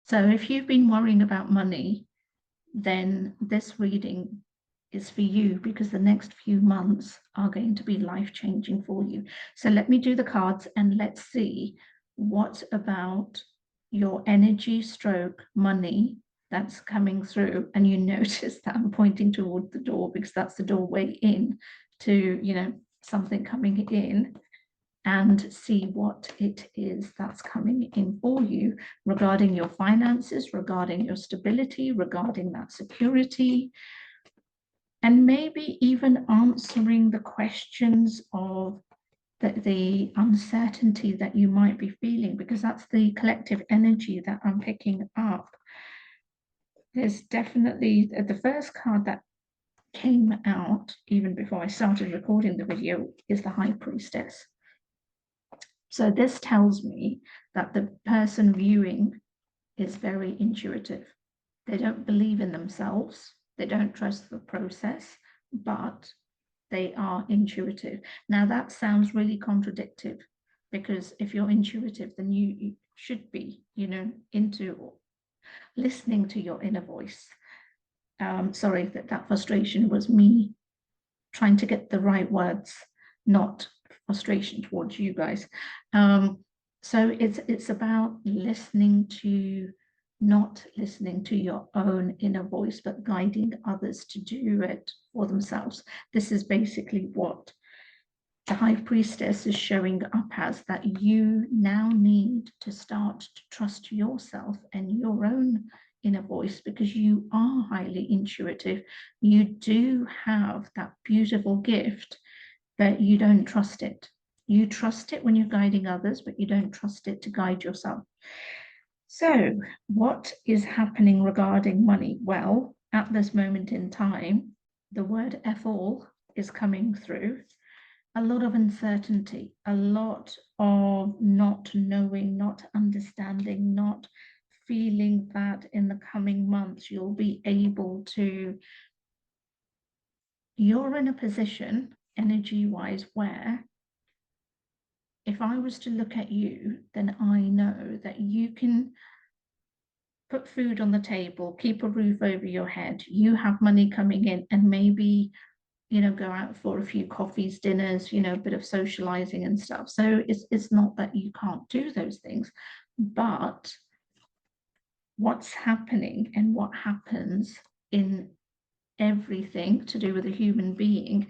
So if you've been worrying about money, then this reading is for you, because the next few months are going to be life-changing for you. So let me do the cards and let's see what about your energy stroke money that's coming through. And you notice that I'm pointing toward the door because that's the doorway in to, something coming in, and see what it is that's coming in for you regarding your finances, regarding your stability, regarding that security, and maybe even answering the questions of the uncertainty that you might be feeling, because that's the collective energy that I'm picking up. There's definitely the first card that came out even before I started recording the video is the High Priestess. So this tells me that the person viewing is very intuitive. They don't believe in themselves. They don't trust the process, but they are intuitive. Now that sounds really contradictory, because if you're intuitive, then you should be, into listening to your inner voice. Sorry, that frustration was me trying to get the right words, not frustration towards you guys. So it's about not listening to your own inner voice, but guiding others to do it for themselves. This is basically what the High Priestess is showing up as, that you now need to start to trust yourself and your own inner voice, because you are highly intuitive. You do have that beautiful gift, but you don't trust it. You trust it when you're guiding others, but you don't trust it to guide yourself. So what is happening regarding money? Well, at this moment in time, the word all is coming through. A lot of uncertainty, a lot of not knowing, not understanding, not feeling that in the coming months you'll be able to, you're in a position energy-wise where if I was to look at you, then I know that you can put food on the table, keep a roof over your head, you have money coming in, and maybe go out for a few coffees, dinners, a bit of socializing and stuff. So it's not that you can't do those things, but what's happening and what happens in everything to do with a human being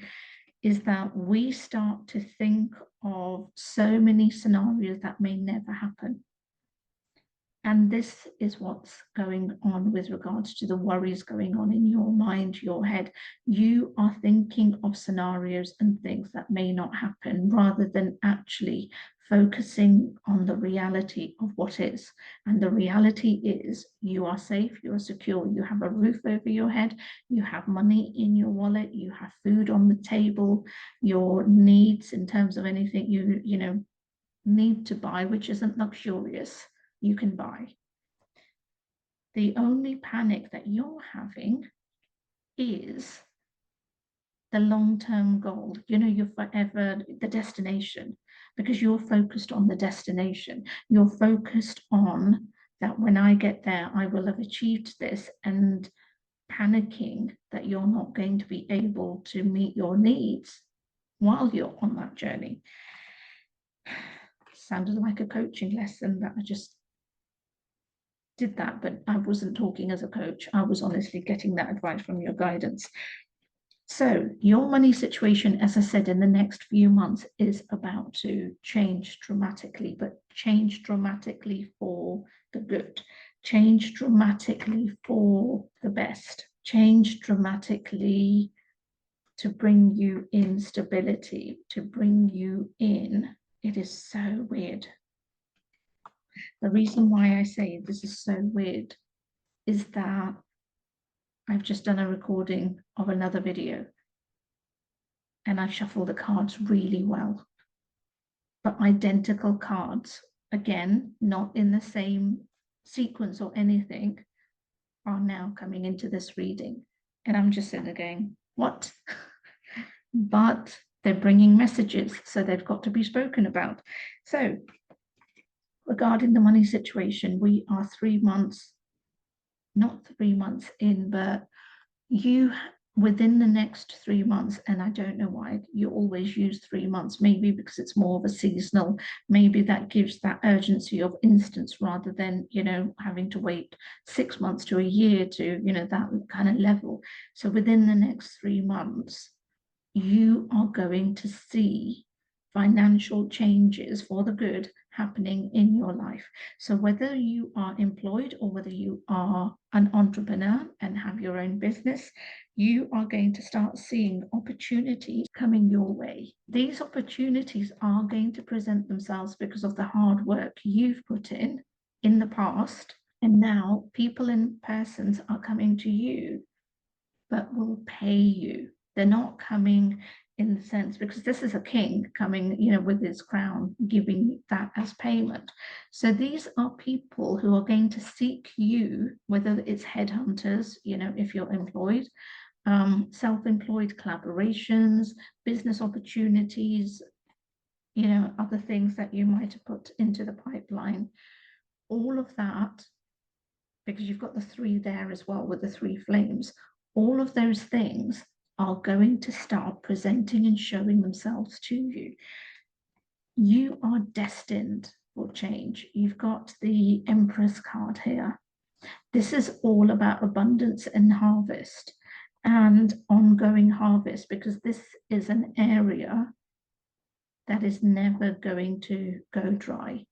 is that we start to think of so many scenarios that may never happen. And this is what's going on with regards to the worries going on in your mind, your head. You are thinking of scenarios and things that may not happen, rather than actually focusing on the reality of what is. And the reality is you are safe, you are secure, you have a roof over your head, you have money in your wallet, you have food on the table, your needs in terms of anything you need to buy, which isn't luxurious, you can buy. The only panic that you're having is the long-term goal. You're forever the destination, because you're focused on the destination. You're focused on that when I get there, I will have achieved this, and panicking that you're not going to be able to meet your needs while you're on that journey. Sounded like a coaching lesson that I just did that, but I wasn't talking as a coach. I was honestly getting that advice from your guidance. So your money situation, as I said, in the next few months is about to change dramatically, but change dramatically for the good, change dramatically for the best, change dramatically to bring you in stability, to bring you in. It is so weird. The reason why I say this is so weird is that I've just done a recording of another video and I've shuffled the cards really well. But identical cards, again, not in the same sequence or anything, are now coming into this reading. And I'm just sitting there going, what? But they're bringing messages, so they've got to be spoken about. So regarding the money situation, we are 3 months, not 3 months in, but you within the next 3 months, and I don't know why you always use 3 months, maybe because it's more of a seasonal, maybe that gives that urgency of instance rather than, having to wait 6 months to a year to, that kind of level. So within the next 3 months, you are going to see financial changes for the good happening in your life. So whether you are employed or whether you are an entrepreneur and have your own business, you are going to start seeing opportunities coming your way. These opportunities are going to present themselves because of the hard work you've put in the past. And now people and persons are coming to you, but will pay you. They're not coming in the sense, because this is a king coming, with his crown, giving that as payment. So these are people who are going to seek you, whether it's headhunters, if you're employed, self-employed collaborations, business opportunities, other things that you might have put into the pipeline. All of that, because you've got the three there as well with the three flames, all of those things are going to start presenting and showing themselves to you. You are destined for change. You've got the Empress card here. This is all about abundance and harvest and ongoing harvest, because this is an area that is never going to go dry.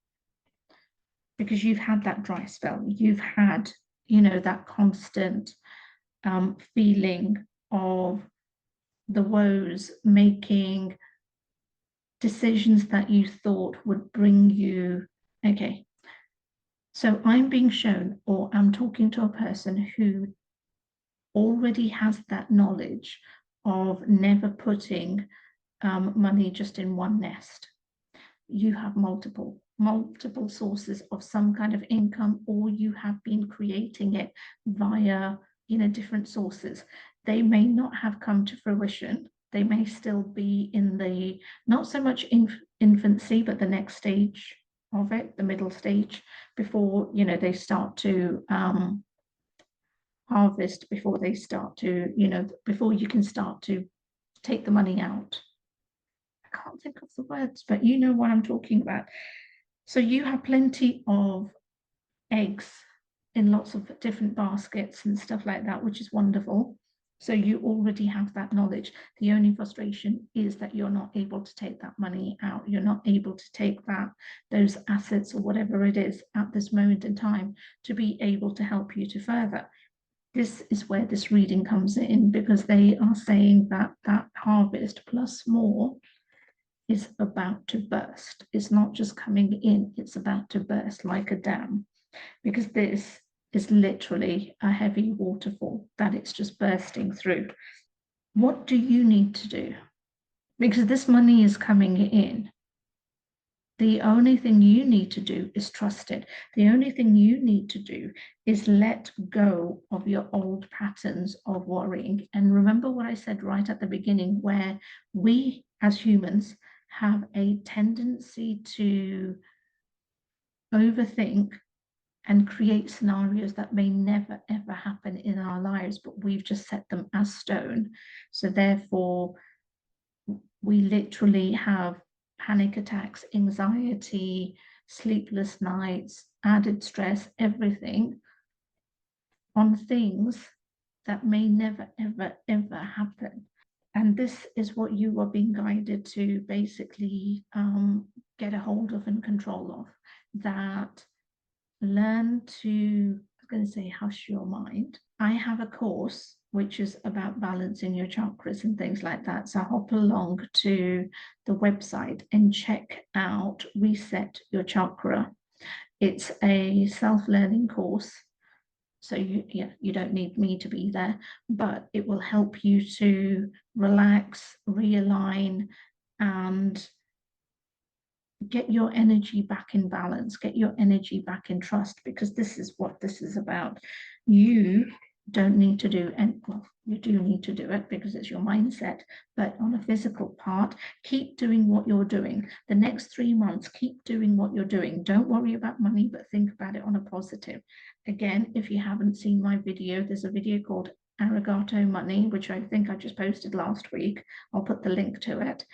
Because you've had that dry spell, you've had, that constant feeling of the woes, making decisions that you thought would bring you. Okay, so I'm being shown, or I'm talking to a person who already has that knowledge of never putting money just in one nest. You have multiple sources of some kind of income, or you have been creating it via different sources. They may not have come to fruition. They may still be in the not so much infancy, but the next stage of it, the middle stage, before they start to harvest, before they start to before you can start to take the money out. I can't think of the words, but you know what I'm talking about. So you have plenty of eggs in lots of different baskets and stuff like that, which is wonderful. So you already have that knowledge. The only frustration is that you're not able to take that money out. You're not able to take those assets or whatever it is at this moment in time to be able to help you to further. This is where this reading comes in, because they are saying that that harvest plus more is about to burst. It's not just coming in, it's about to burst like a dam, because this is literally a heavy waterfall that it's just bursting through. What do you need to do? Because this money is coming in. The only thing you need to do is trust it. The only thing you need to do is let go of your old patterns of worrying. And remember what I said right at the beginning, where we as humans have a tendency to overthink and create scenarios that may never ever happen in our lives, but we've just set them as stone. So therefore, we literally have panic attacks, anxiety, sleepless nights, added stress, everything on things that may never ever ever happen. And this is what you are being guided to basically get a hold of and control of. That learn to, I was going to say, hush your mind. I have a course which is about balancing your chakras and things like that. So hop along to the website and check out Reset Your Chakra. It's a self-learning course. So you don't need me to be there, but it will help you to relax, realign, and get your energy back in balance, get your energy back in trust, because this is what this is about. You don't need to do, and well, you do need to do it because it's your mindset, but on a physical part, keep doing what you're doing. The next 3 months, keep doing what you're doing. Don't worry about money, but think about it on a positive. Again, if you haven't seen my video, there's a video called Arigato Money, which I think I just posted last week. I'll put the link to it.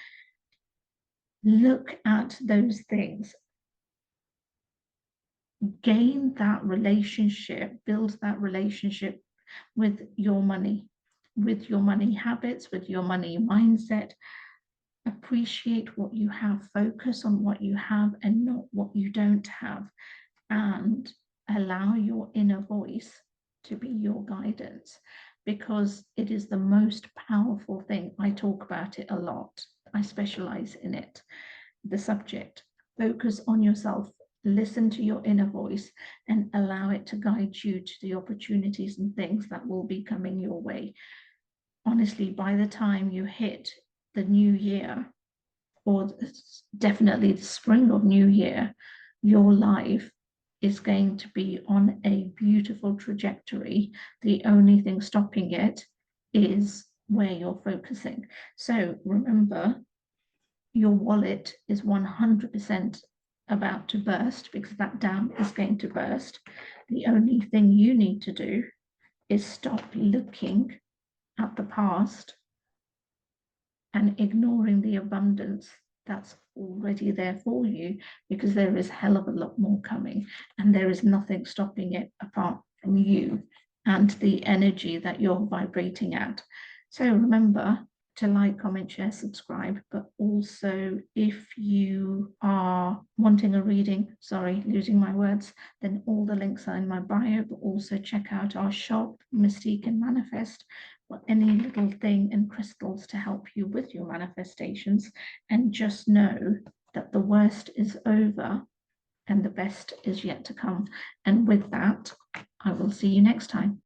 Look at those things. Gain that relationship, build that relationship with your money habits, with your money mindset. Appreciate what you have, focus on what you have and not what you don't have, and allow your inner voice to be your guidance, because it is the most powerful thing. I talk about it a lot. I specialize in it. The subject. Focus on yourself. Listen to your inner voice and allow it to guide you to the opportunities and things that will be coming your way. Honestly, by the time you hit the new year, or definitely the spring of new year, your life is going to be on a beautiful trajectory. The only thing stopping it is where you're focusing. So remember, your wallet is 100% about to burst, because that dam is going to burst. The only thing you need to do is stop looking at the past and ignoring the abundance that's already there for you, because there is a hell of a lot more coming, and there is nothing stopping it apart from you and the energy that you're vibrating at. So remember to like, comment, share, subscribe, but also if you are wanting a reading, sorry, losing my words, then all the links are in my bio, but also check out our shop, Mystique and Manifest, for any little thing and crystals to help you with your manifestations. And just know that the worst is over and the best is yet to come. And with that, I will see you next time.